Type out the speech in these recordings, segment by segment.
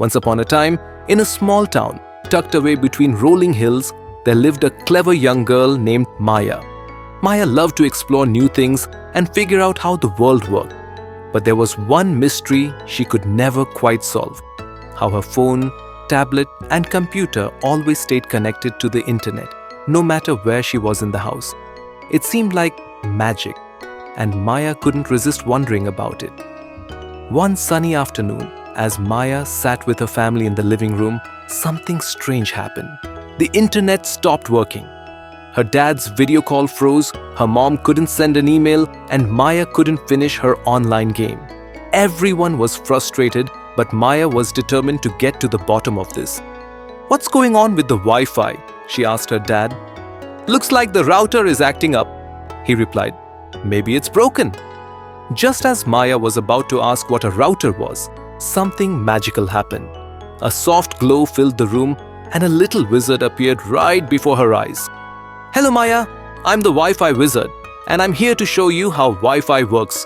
Once upon a time, in a small town, tucked away between rolling hills, there lived a clever young girl named Maya. Maya loved to explore new things and figure out how the world worked. But there was one mystery she could never quite solve: how her phone, tablet, and computer always stayed connected to the internet, no matter where she was in the house. It seemed like magic, and Maya couldn't resist wondering about it. One sunny afternoon, as Maya sat with her family in the living room, something strange happened. The internet stopped working. Her dad's video call froze, her mom couldn't send an email, and Maya couldn't finish her online game. Everyone was frustrated, but Maya was determined to get to the bottom of this. "What's going on with the Wi-Fi?" she asked her dad. "Looks like the router is acting up," he replied. "Maybe it's broken." Just as Maya was about to ask what a router was, something magical happened. A soft glow filled the room, and a little wizard appeared right before her eyes. "Hello Maya, I'm the Wi-Fi wizard, and I'm here to show you how Wi-Fi works,"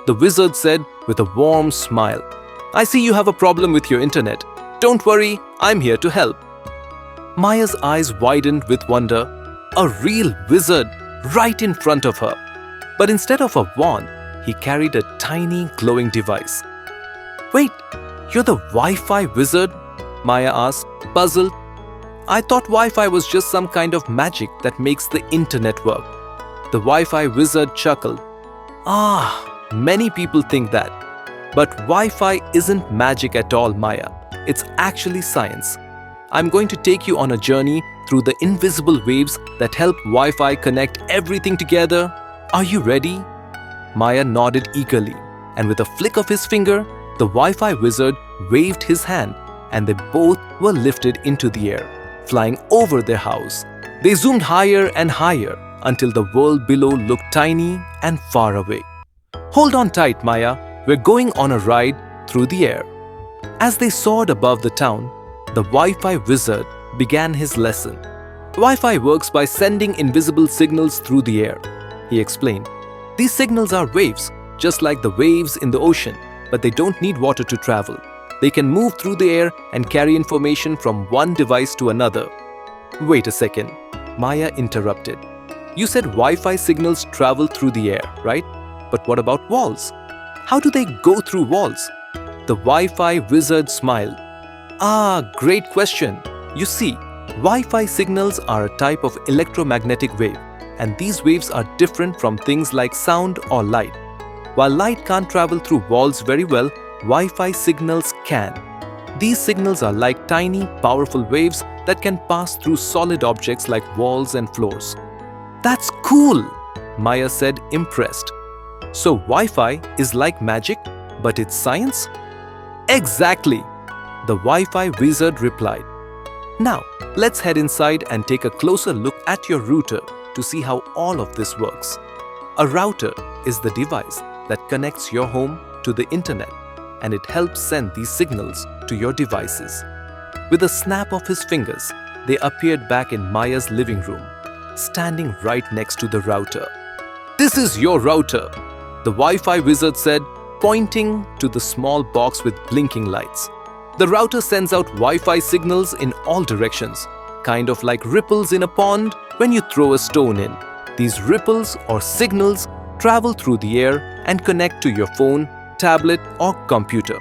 the wizard said with a warm smile. "I see you have a problem with your internet. Don't worry, I'm here to help." Maya's eyes widened with wonder. A real wizard right in front of her. But instead of a wand, he carried a tiny glowing device. "Wait, you're the Wi-Fi wizard?" Maya asked, puzzled. "I thought Wi-Fi was just some kind of magic that makes the internet work." The Wi-Fi wizard chuckled. Many people think that. But Wi-Fi isn't magic at all, Maya. It's actually science. I'm going to take you on a journey through the invisible waves that help Wi-Fi connect everything together. Are you ready? Maya nodded eagerly, and with a flick of his finger, the Wi-Fi wizard waved his hand, and they both were lifted into the air, flying over their house. They zoomed higher and higher until the world below looked tiny and far away. "Hold on tight, Maya. We're going on a ride through the air." As they soared above the town, the Wi-Fi wizard began his lesson. "Wi-Fi works by sending invisible signals through the air," he explained. "These signals are waves, just like the waves in the ocean, but they don't need water to travel. They can move through the air and carry information from one device to another." "Wait a second," Maya interrupted. "You said Wi-Fi signals travel through the air, right? But what about walls? How do they go through walls?" The Wi-Fi wizard smiled. Great question. You see, Wi-Fi signals are a type of electromagnetic wave, and these waves are different from things like sound or light. While light can't travel through walls very well, Wi-Fi signals can. These signals are like tiny, powerful waves that can pass through solid objects like walls and floors. "That's cool," Maya said, impressed. "So Wi-Fi is like magic, but it's science?" "Exactly," the Wi-Fi wizard replied. "Now, let's head inside and take a closer look at your router to see how all of this works." A router is the device that connects your home to the internet, and it helps send these signals to your devices. With a snap of his fingers, they appeared back in Maya's living room, standing right next to the router. "This is your router," the Wi-Fi wizard said, pointing to the small box with blinking lights. "The router sends out Wi-Fi signals in all directions, kind of like ripples in a pond when you throw a stone in. These ripples or signals travel through the air and connect to your phone, tablet, or computer."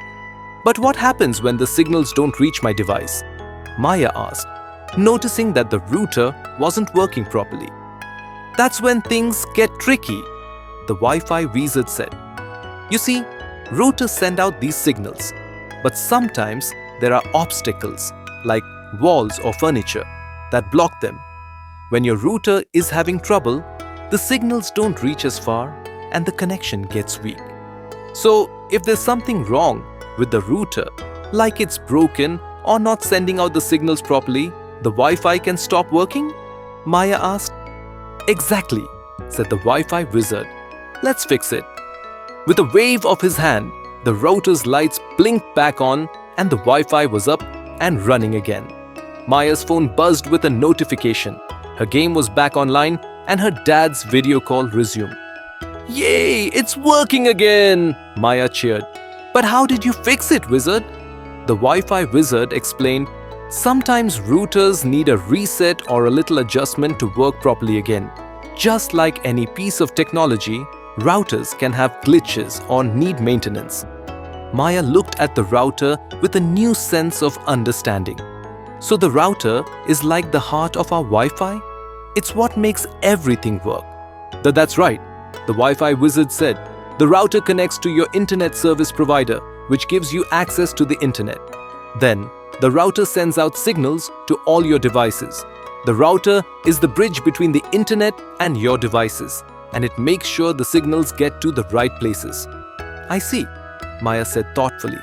"But what happens when the signals don't reach my device?" Maya asked, noticing that the router wasn't working properly. "That's when things get tricky," the Wi-Fi wizard said. "You see, routers send out these signals, but sometimes there are obstacles, like walls or furniture, that block them. When your router is having trouble, the signals don't reach as far and the connection gets weak. So, if there's something wrong with the router, like it's broken or not sending out the signals properly, the Wi-Fi can stop working?" Maya asked. "Exactly," said the Wi-Fi wizard. "Let's fix it." With a wave of his hand, the router's lights blinked back on and the Wi-Fi was up and running again. Maya's phone buzzed with a notification. Her game was back online and her dad's video call resumed. "Yay, it's working again!" Maya cheered. "But how did you fix it, wizard?" The Wi-Fi wizard explained, sometimes routers need a reset or a little adjustment to work properly again. Just like any piece of technology, routers can have glitches or need maintenance. Maya looked at the router with a new sense of understanding. So the router is like the heart of our Wi-Fi? It's what makes everything work. That's right, the Wi-Fi wizard said. The router connects to your internet service provider, which gives you access to the internet. Then, the router sends out signals to all your devices. The router is the bridge between the internet and your devices, and it makes sure the signals get to the right places. I see, Maya said thoughtfully.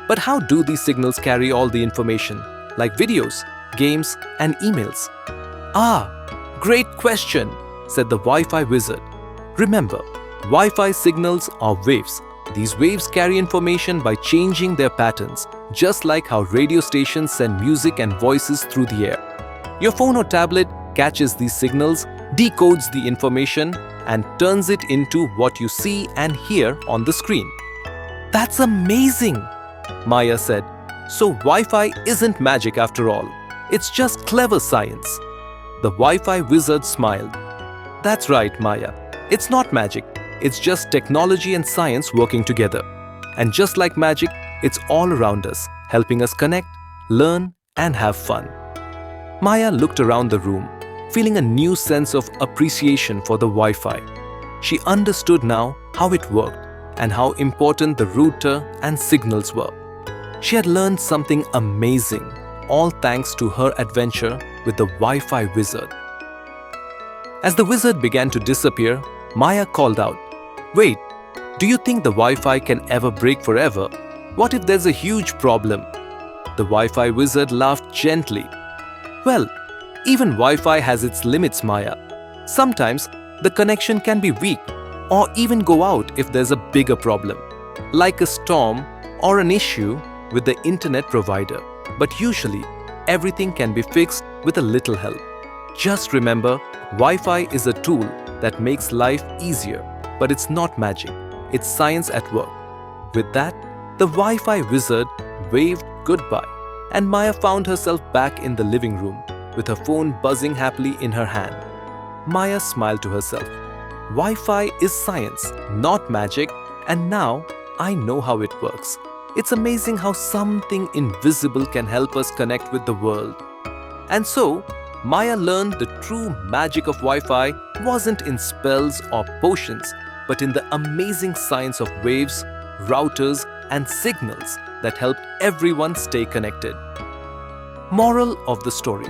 But how do these signals carry all the information, like videos, games, and emails? Great question, said the Wi-Fi wizard. Remember, Wi-Fi signals are waves. These waves carry information by changing their patterns, just like how radio stations send music and voices through the air. Your phone or tablet catches these signals, decodes the information, and turns it into what you see and hear on the screen. That's amazing, Maya said. So Wi-Fi isn't magic after all. It's just clever science. The Wi-Fi wizard smiled. That's right, Maya. It's not magic. It's just technology and science working together. And just like magic, it's all around us, helping us connect, learn, and have fun. Maya looked around the room, feeling a new sense of appreciation for the Wi-Fi. She understood now how it worked and how important the router and signals were. She had learned something amazing, all thanks to her adventure with the Wi-Fi wizard. As the wizard began to disappear, Maya called out, "Wait, do you think the Wi-Fi can ever break forever? What if there's a huge problem?" The Wi-Fi wizard laughed gently. Well, even Wi-Fi has its limits, Maya. Sometimes the connection can be weak or even go out if there's a bigger problem, like a storm or an issue with the internet provider. But usually, everything can be fixed with a little help. Just remember, Wi-Fi is a tool that makes life easier, but it's not magic. It's science at work. With that, the Wi-Fi wizard waved goodbye, and Maya found herself back in the living room with her phone buzzing happily in her hand. Maya smiled to herself. Wi-Fi is science, not magic, and now I know how it works. It's amazing how something invisible can help us connect with the world. And so, Maya learned the true magic of Wi-Fi wasn't in spells or potions, but in the amazing science of waves, routers, and signals that helped everyone stay connected. Moral of the story: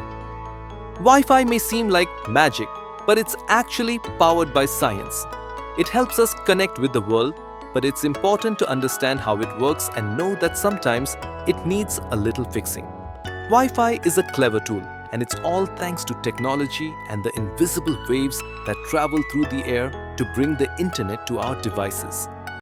Wi-Fi may seem like magic, but it's actually powered by science. It helps us connect with the world, but it's important to understand how it works and know that sometimes it needs a little fixing. Wi-Fi is a clever tool, and it's all thanks to technology and the invisible waves that travel through the air to bring the internet to our devices.